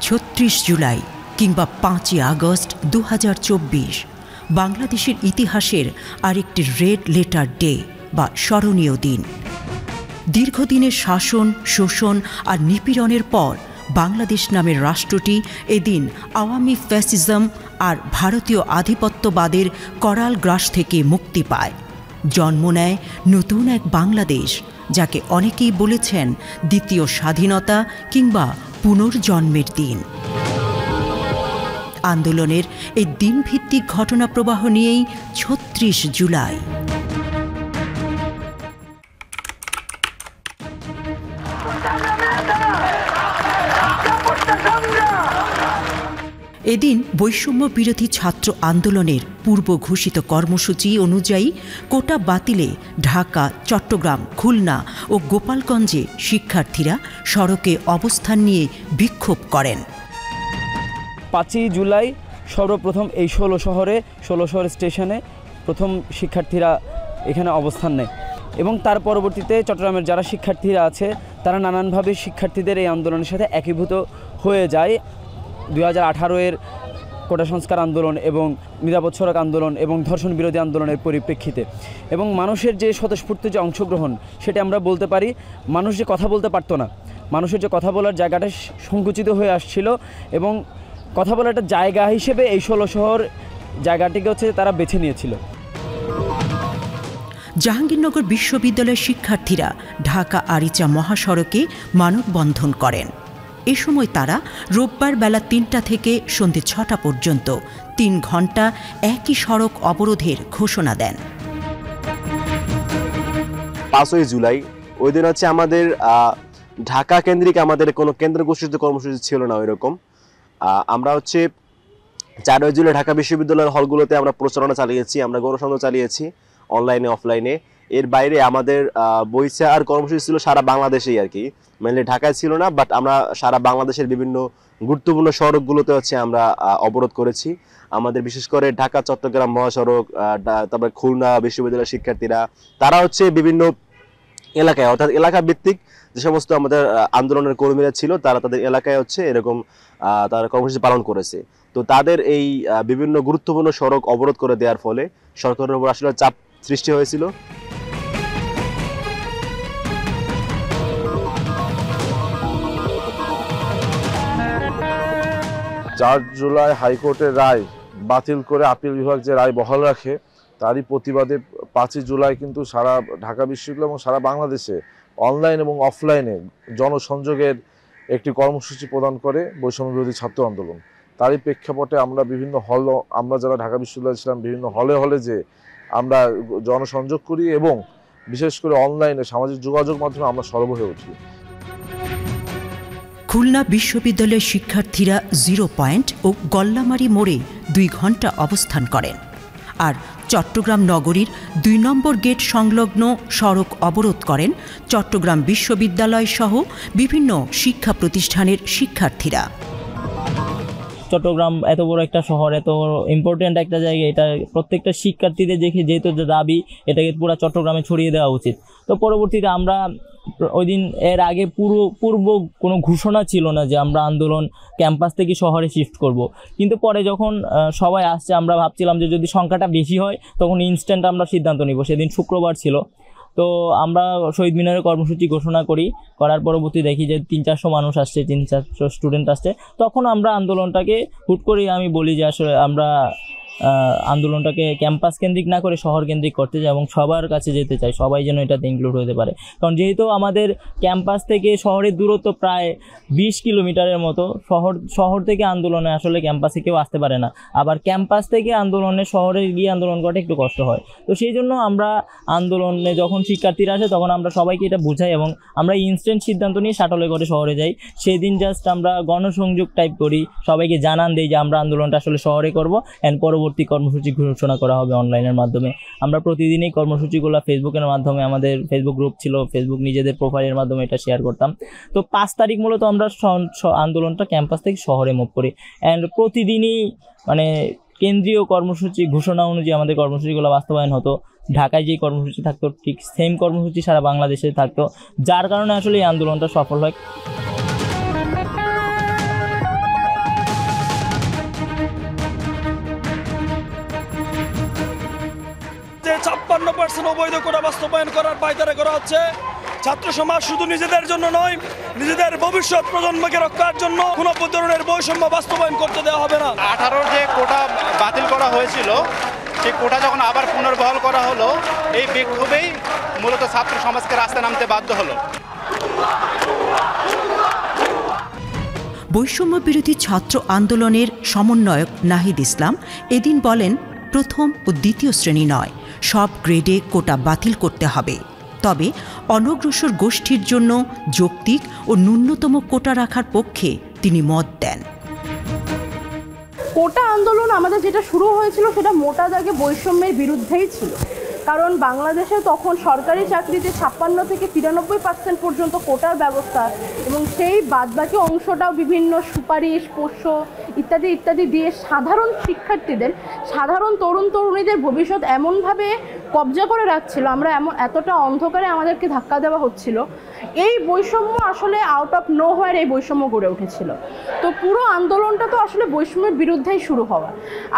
36 জুলাই কিংবা 5ই আগস্ট 2024 বাংলাদেশের ইতিহাসের আরেকটি রেড লেটার ডে বা স্মরণীয় দিন। দীর্ঘদিনের শাসন, শোষণ আর নিপীড়নের পর বাংলাদেশ নামের রাষ্ট্রটি এদিন আওয়ামী ফ্যাসিজম আর ভারতীয় আধিপত্যবাদের করাল গ্রাস থেকে মুক্তি পায়। জন্ম নেয় নতুন এক বাংলাদেশ, যাকে অনেকেই বলেছেন দ্বিতীয় স্বাধীনতা কিংবা পুনর্জন্মের দিন। আন্দোলনের এই দিনভিত্তিক ঘটনা প্রবাহ নিয়েই 36 জুলাই। এদিন বৈষম্য বিরোধী ছাত্র আন্দোলনের পূর্ব ঘোষিত কর্মসূচি অনুযায়ী কোটা বাতিলে ঢাকা, চট্টগ্রাম, খুলনা ও গোপালগঞ্জে শিক্ষার্থীরা সড়কে অবস্থান নিয়ে বিক্ষোভ করেন। 5ই জুলাই সর্বপ্রথম এই 16 শহর স্টেশনে প্রথম শিক্ষার্থীরা এখানে অবস্থান নেয় এবং তার পরবর্তীতে চট্টগ্রামের যারা শিক্ষার্থীরা আছে তারা নানানভাবে শিক্ষার্থীদের এই আন্দোলনের সাথে একীভূত হয়ে যায়। 2018-এর কোটা সংস্কার আন্দোলন এবং নিরাপদ সড়ক আন্দোলন এবং ধর্ষণ বিরোধী আন্দোলনের পরিপ্রেক্ষিতে এবং মানুষের যে স্বতঃস্ফূর্ত যে অংশগ্রহণ, সেটা আমরা বলতে পারি মানুষ যে কথা বলতে পারতো না, মানুষের যে কথা বলার জায়গাটা সংকুচিত হয়ে আসছিল এবং কথা বলার একটা জায়গা হিসেবে এই 16 শহর জায়গাটিকে তারা বেছে নিয়েছিল। জাহাঙ্গীরনগর বিশ্ববিদ্যালয়ের শিক্ষার্থীরা ঢাকা আরিচা মহাসড়কে মানববন্ধন করেন। এ সময় তারা রোববার বেলা 3টা থেকে সন্ধ্যে 6টা পর্যন্ত 3 ঘণ্টা একই সড়ক অবরোধের ঘোষণা দেন। 5ই জুলাই ওই দিন আমাদের ঢাকা কেন্দ্রিক আমাদের কোনো কেন্দ্র ঘোষিত কর্মসূচি ছিল না। ওইরকম আমরা 4ই জুলাই ঢাকা বিশ্ববিদ্যালয়ের হলগুলোতে আমরা প্রচারণা চালিয়েছি, আমরা গণসংযোগ চালিয়েছি অনলাইনে অফলাইনে। এর বাইরে আমাদের বইসা আর কর্মসূচি ছিল সারা বাংলাদেশেই আর কি, মেনলি ঢাকায় ছিল না, বাট আমরা সারা বাংলাদেশের বিভিন্ন গুরুত্বপূর্ণ সড়কগুলোতে আমরা অবরোধ করেছি। আমাদের বিশেষ করে ঢাকা চট্টগ্রাম মহাসড়ক, তারপরে খুলনা বিশ্ববিদ্যালয়ের শিক্ষার্থীরা তারা বিভিন্ন এলাকায়, অর্থাৎ এলাকা ভিত্তিক যে সমস্ত আমাদের আন্দোলনের কর্মীরা ছিল তারা তাদের এলাকায় এরকম তারা কর্মসূচি পালন করেছে। তো তাদের এই বিভিন্ন গুরুত্বপূর্ণ সড়ক অবরোধ করে দেওয়ার ফলে সরকারের উপর আসলে চাপ সৃষ্টি হয়েছিল। 4 জুলাই হাইকোর্টের রায় বাতিল করে আপিল বিভাগ যে রায় বহাল রাখে, তারই প্রতিবাদে 5ই জুলাই কিন্তু সারা ঢাকা বিশ্ববিদ্যালয় এবং সারা বাংলাদেশে অনলাইন এবং অফলাইনে জনসংযোগের একটি কর্মসূচি প্রদান করে বৈষম্য বিরোধী ছাত্র আন্দোলন। তারই প্রেক্ষাপটে আমরা বিভিন্ন আমরা যারা ঢাকা বিশ্ববিদ্যালয়ে ছিলাম বিভিন্ন হলে যে আমরা জনসংযোগ করি এবং বিশেষ করে অনলাইনে সামাজিক যোগাযোগ মাধ্যমে আমরা সরব হয়ে উঠি। খুলনা বিশ্ববিদ্যালয়ের শিক্ষার্থীরা 0 পয়েন্ট ও গল্লামারি মোড়ে 2 ঘণ্টা অবস্থান করেন। আর চট্টগ্রাম নগরীর 2 নম্বর গেট সংলগ্ন সড়ক অবরোধ করেন চট্টগ্রাম বিশ্ববিদ্যালয় সহ বিভিন্ন শিক্ষা প্রতিষ্ঠানের শিক্ষার্থীরা। চট্টগ্রাম এত বড় একটা শহর, এত ইম্পর্টেন্ট একটা জায়গা, এটা প্রত্যেকটা শিক্ষার্থীদের দেখে যেহেতু দাবি এটাকে পুরো চট্টগ্রামে ছড়িয়ে দেওয়া উচিত। তো পরবর্তীতে আমরা ওই দিন এর আগে পূর্ব কোনো ঘোষণা ছিল না যে আমরা আন্দোলন ক্যাম্পাস থেকে শহরে শিফট করব, কিন্তু পরে যখন সবাই আসছে আমরা ভাবছিলাম যে যদি সংখ্যাটা বেশি হয় তখন ইনস্ট্যান্ট আমরা সিদ্ধান্ত নিব। সেদিন শুক্রবার ছিল, তো আমরা শহীদ মিনারে কর্মসূচি ঘোষণা করার পরবর্তী দেখি যে 300-400 মানুষ আসছে, 300-400 স্টুডেন্ট আসছে। তখন আমরা আন্দোলনটাকে হুট করে আমি বলি যে আসলে আমরা আন্দোলনটাকে ক্যাম্পাস কেন্দ্রিক না করে শহর কেন্দ্রিক করতে চাই এবং সবার কাছে যেতে চাই, সবাই যেন এটাতে ইনক্লুড হতে পারে। কারণ যেহেতু আমাদের ক্যাম্পাস থেকে শহরের দূরত্ব প্রায় 20 কিলোমিটারের মতো, শহর থেকে আন্দোলনে আসলে ক্যাম্পাসে কেউ আসতে পারে না, আবার ক্যাম্পাস থেকে আন্দোলনে শহরে গিয়ে আন্দোলন করাটা একটু কষ্ট হয়। তো সেই জন্য আমরা আন্দোলনে যখন শিক্ষার্থীরা আসে তখন আমরা সবাইকে এটা বোঝাই এবং আমরা ইনস্ট্যান্ট সিদ্ধান্ত নিয়ে শাটলে করে শহরে যাই। সেদিন জাস্ট আমরা গণসংযোগ টাইপ করি, সবাইকে জানান দেই যে আমরা আন্দোলনটা আসলে শহরে করব অ্যান্ড পরবর্তী কর্মসূচি ঘোষণা করা হবে অনলাইনের মাধ্যমে। আমরা প্রতিদিনই কর্মসূচিগুলো ফেসবুকের মাধ্যমে, আমাদের ফেসবুক গ্রুপ ছিল, ফেসবুক নিজেদের প্রোফাইলের মাধ্যমে এটা শেয়ার করতাম। তো 5 তারিখ মূলত আমরা আন্দোলনটা ক্যাম্পাস থেকে শহরে মুভ করি অ্যান্ড প্রতিদিনই কেন্দ্রীয় কর্মসূচি ঘোষণা অনুযায়ী আমাদের কর্মসূচিগুলো বাস্তবায়ন হতো। ঢাকায় যেই কর্মসূচি থাকতো ঠিক সেম কর্মসূচি সারা বাংলাদেশে থাকতো, যার কারণে আসলে এই আন্দোলনটা সফল হয়। অবৈধ কোটা বাস্তবায়ন করার পায়তারা করা হচ্ছে। ছাত্র সমাজ শুধু নিজেদের জন্য নয়, নিজেদের ভবিষ্যৎ প্রজন্মকে রক্ষার জন্য কোনো ধরনের বৈষম্য বাস্তবায়ন করতে দেওয়া হবে না। 18 যে কোটা বাতিল করা হয়েছিল, সেই কোটা যখন আবার পুনর্বহাল করা হলো, এই বিক্ষোভেই মূলত ছাত্র সমাজকে রাস্তায় নামতে বাধ্য হলো। বৈষম্য বিরোধী ছাত্র আন্দোলনের সমন্বয়ক নাহিদ ইসলাম এদিন বলেন, প্রথম ও দ্বিতীয় শ্রেণী নয়, সব গ্রেডে কোটা বাতিল করতে হবে। তবে অনগ্রসর গোষ্ঠীর জন্য যৌক্তিক ও ন্যূনতম কোটা রাখার পক্ষে তিনি মত দেন। কোটা আন্দোলন আমাদের যেটা শুরু হয়েছিল সেটা মোটা দাগে বৈষম্যের বিরুদ্ধেই ছিল। কারণ বাংলাদেশে তখন সরকারি চাকরিতে 56 থেকে 93% পর্যন্ত কোটার ব্যবস্থা, এবং সেই বাদবাকি অংশটাও বিভিন্ন সুপারিশ, পোষ্য ইত্যাদি ইত্যাদি দিয়ে সাধারণ শিক্ষার্থীদের, সাধারণ তরুণ তরুণীদের ভবিষ্যৎ এমনভাবে কবজা করে রাখছিল, আমরা এতটা অন্ধকারে আমাদেরকে ধাক্কা দেওয়া হচ্ছিল। এই বৈষম্য আসলে আউট অফ নো হোয়ার এই বৈষম্য গড়ে উঠেছিল। তো পুরো আন্দোলনটা তো আসলে বৈষম্যের বিরুদ্ধেই শুরু হওয়া।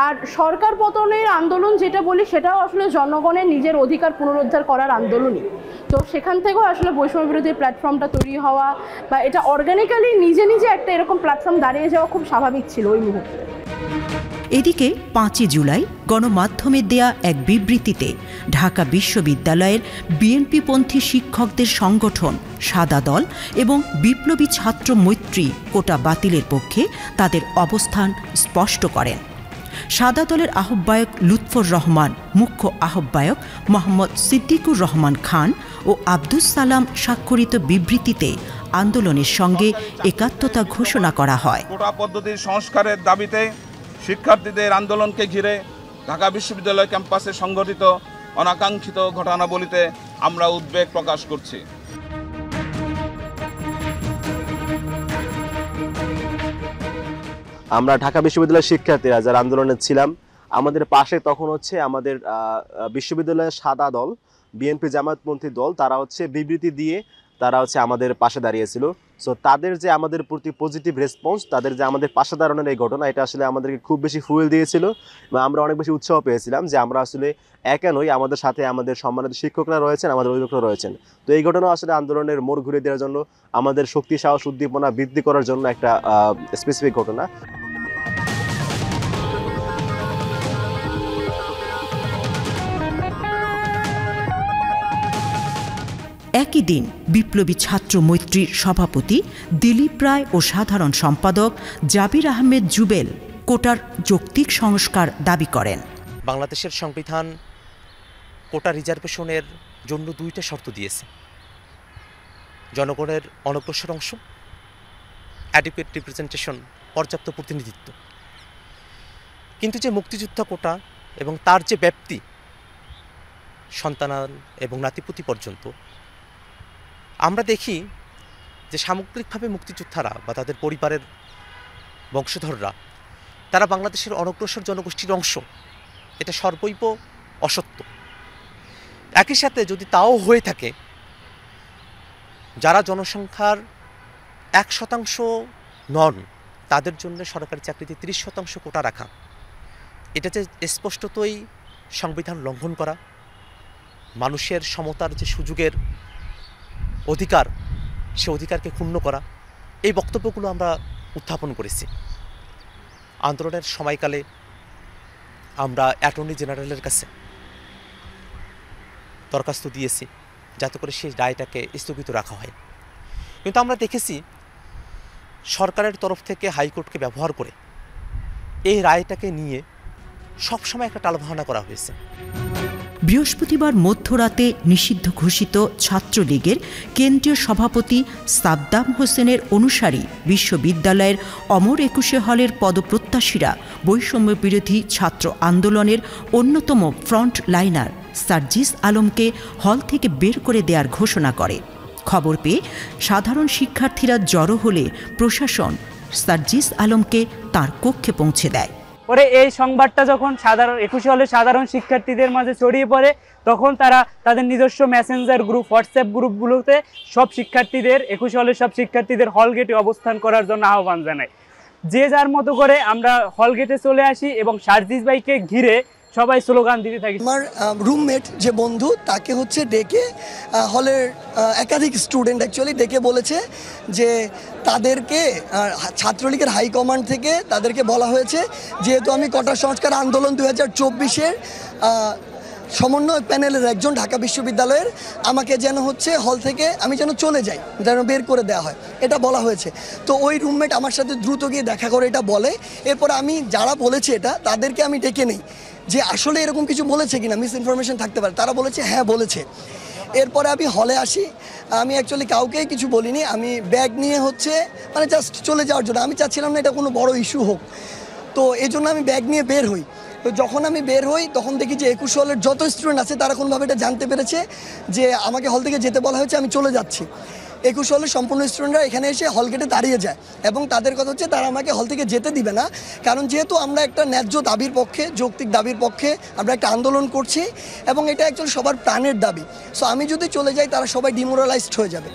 আর সরকার পতনের আন্দোলন যেটা বলি, সেটাও আসলে জনগণের নিজের অধিকার পুনরুদ্ধার করার আন্দোলনই। তো সেখান থেকেও আসলে বৈষম্য বিরোধী প্ল্যাটফর্মটা তৈরি হওয়া বা এটা অর্গানিক্যালি নিজে নিজে একটা এরকম প্ল্যাটফর্ম দাঁড়িয়ে যাওয়া খুব স্বাভাবিক ছিল ওই মুহূর্তে। এদিকে 5 জুলাই গণমাধ্যমে দেয়া এক বিবৃতিতে ঢাকা বিশ্ববিদ্যালয়ের বিএনপিপন্থী শিক্ষকদের সংগঠন সাদা দল এবং বিপ্লবী ছাত্র মৈত্রী কোটা বাতিলের পক্ষে তাদের অবস্থান স্পষ্ট করেন। সাদা দলের আহ্বায়ক লুৎফর রহমান, মুখ্য আহ্বায়ক মোহাম্মদ সিদ্দিকুর রহমান খান ও আব্দুস সালাম স্বাক্ষরিত বিবৃতিতে আন্দোলনের সঙ্গে একাত্মতা ঘোষণা করা হয়। কোটা পদ্ধতির সংস্কারের দাবিতে শিক্ষার্থীদের আন্দোলনকে ঘিরে ঢাকা বিশ্ববিদ্যালয় ক্যাম্পাসে সংঘটিত অনাকাঙ্ক্ষিত ঘটনাবলিতে আমরা উদ্বেগ প্রকাশ করছি। আমরা ঢাকা বিশ্ববিদ্যালয়ের শিক্ষার্থীরা যারা আন্দোলনে ছিলাম, আমাদের পাশে তখন হচ্ছে আমাদের বিশ্ববিদ্যালয়ের সাদা দল, বিএনপি জামায়াতপন্থী দল, তারা হচ্ছে বিবৃতি দিয়ে তারা হচ্ছে আমাদের পাশে দাঁড়িয়েছিল। সো তাদের যে আমাদের প্রতি পজিটিভ রেসপন্স, তাদের যে আমাদের পাশে দাঁড়ানোর এই ঘটনা, এটা আসলে আমাদেরকে খুব বেশি ফুয়েল দিয়েছিল এবং আমরা অনেক বেশি উৎসাহ পেয়েছিলাম যে আমরা আসলে একা নই, আমাদের সাথে আমাদের সম্মানিত শিক্ষকরা রয়েছেন, আমাদের অভিভাবকরা রয়েছেন। তো এই ঘটনা আসলে আন্দোলনের মোড় ঘুরে দেওয়ার জন্য, আমাদের শক্তি, সাহস, উদ্দীপনা বৃদ্ধি করার জন্য একটা স্পেসিফিক ঘটনা। একই দিন বিপ্লবী ছাত্র মৈত্রীর সভাপতি দিলীপ রায় ও সাধারণ সম্পাদক জাবির আহমেদ জুবেল কোটার যৌক্তিক সংস্কার দাবি করেন। বাংলাদেশের সংবিধান কোটা রিজার্ভেশনের জন্য 2টা শর্ত দিয়েছে: জনগণের অনগ্রসর অংশ, অ্যাডিকুয়েট রিপ্রেজেন্টেশন, পর্যাপ্ত প্রতিনিধিত্ব। কিন্তু যে মুক্তিযোদ্ধা কোটা এবং তার যে ব্যাপ্তি সন্তানান এবং নাতিপুতি পর্যন্ত, আমরা দেখি যে সামগ্রিকভাবে মুক্তিযোদ্ধারা বা তাদের পরিবারের বংশধররা তারা বাংলাদেশের অনগ্রসর জনগোষ্ঠীর অংশ, এটা সর্বৈব অসত্য। একই সাথে যদি তাও হয়ে থাকে, যারা জনসংখ্যার 1% নন, তাদের জন্য সরকারি চাকরিতে 30% কোটা রাখা, এটা যে স্পষ্টতই সংবিধান লঙ্ঘন করা, মানুষের সমতার যে সুযোগের অধিকার, সে অধিকারকে ক্ষুণ্ণ করা, এই বক্তব্যগুলো আমরা উত্থাপন করেছি। আন্দোলনের সময়কালে আমরা অ্যাটর্নি জেনারেলের কাছে দরখাস্ত দিয়েছি যাতে করে সেই রায়টাকে স্থগিত রাখা হয়। কিন্তু আমরা দেখেছি সরকারের তরফ থেকে হাইকোর্টকে ব্যবহার করে এই রায়টাকে নিয়ে সবসময় একটা টালবাহানা করা হয়েছে। বৃহস্পতিবার মধ্যরাতে নিষিদ্ধ ঘোষিত ছাত্রলীগের কেন্দ্রীয় সভাপতি সাদ্দাম হোসেনের অনুসারী বিশ্ববিদ্যালয়ের অমর একুশে হলের পদপ্রত্যাশীরা বৈষম্য বিরোধী ছাত্র আন্দোলনের অন্যতম ফ্রন্ট লাইনার সার্জিস আলমকে হল থেকে বের করে দেওয়ার ঘোষণা করে। খবর পেয়ে সাধারণ শিক্ষার্থীরা জড়ো হলে প্রশাসন সার্জিস আলমকে তার কক্ষে পৌঁছে দেয়। পরে এই সংবাদটা যখন একুশে হলের সাধারণ শিক্ষার্থীদের মাঝে ছড়িয়ে পড়ে, তখন তারা তাদের নিজস্ব মেসেঞ্জার গ্রুপ, হোয়াটসঅ্যাপ গ্রুপগুলোতে সব শিক্ষার্থীদের, একুশে হলের সব শিক্ষার্থীদের হল গেটে অবস্থান করার জন্য আহ্বান জানায়। যে যার মতো করে আমরা হল গেটে চলে আসি এবং সার্জিস ভাইকে ঘিরে সবাই স্লোগান দিতে থাকি। আমার রুমমেট যে বন্ধু তাকে হচ্ছে ডেকে হলের একাধিক স্টুডেন্ট অ্যাকচুয়ালি ডেকে বলেছে যে তাদেরকে ছাত্রলীগের হাইকমান্ড থেকে তাদেরকে বলা হয়েছে যেহেতু আমি কোটা সংস্কার আন্দোলন 2024-এর সমন্বয় প্যানেলের একজন ঢাকা বিশ্ববিদ্যালয়ের, আমাকে যেন হচ্ছে হল থেকে আমি যেন চলে যাই, যেন বের করে দেওয়া হয়, এটা বলা হয়েছে। তো ওই রুমমেট আমার সাথে দ্রুত গিয়ে দেখা করে এটা বলে। এরপর আমি যারা বলেছে এটা তাদেরকে আমি ডেকে নিই যে আসলে এরকম কিছু বলেছে কিনা, মিস ইনফরমেশন থাকতে পারে। তারা বলেছে হ্যাঁ বলেছে। এরপরে আমি হলে আসি, আমি অ্যাকচুয়ালি কাউকেই কিছু বলিনি, আমি ব্যাগ নিয়ে হচ্ছে মানে জাস্ট চলে যাওয়ার জন্য, আমি চাচ্ছিলাম না এটা কোনো বড় ইস্যু হোক, তো এই জন্য আমি ব্যাগ নিয়ে বের হই। তো যখন আমি বের হই তখন দেখি যে 21 হলের যত স্টুডেন্ট আছে তারা কোনোভাবে এটা জানতে পেরেছে যে আমাকে হল থেকে যেতে বলা হয়েছে, আমি চলে যাচ্ছি। 21 হলের সম্পূর্ণ স্টুডেন্টরা এখানে এসে হল গেটে দাঁড়িয়ে যায় এবং তাদের কথা হচ্ছে তারা আমাকে হল থেকে যেতে দিবে না, কারণ যেহেতু আমরা একটা ন্যায্য দাবির পক্ষে, যৌক্তিক দাবির পক্ষে আমরা একটা আন্দোলন করছি এবং এটা অ্যাকচুয়ালি সবার প্রাণের দাবি। সো আমি যদি চলে যাই তারা সবাই ডিমোরালাইজড হয়ে যাবে।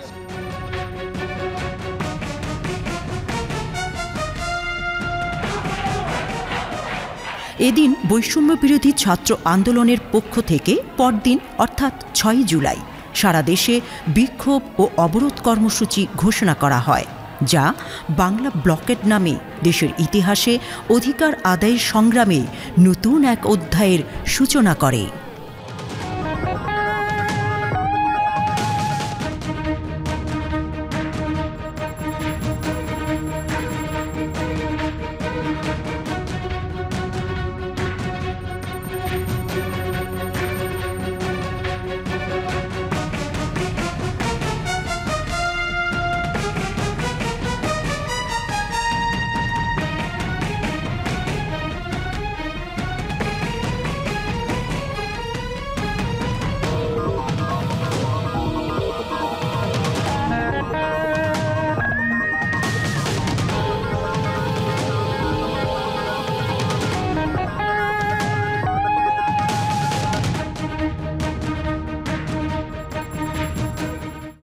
এদিন বৈষম্য বিরোধী ছাত্র আন্দোলনের পক্ষ থেকে পরদিন অর্থাৎ 6 জুলাই সারা দেশে বিক্ষোভ ও অবরোধ কর্মসূচি ঘোষণা করা হয়, যা বাংলা ব্লকেড নামে দেশের ইতিহাসে অধিকার আদায়ের সংগ্রামে নতুন এক অধ্যায়ের সূচনা করে।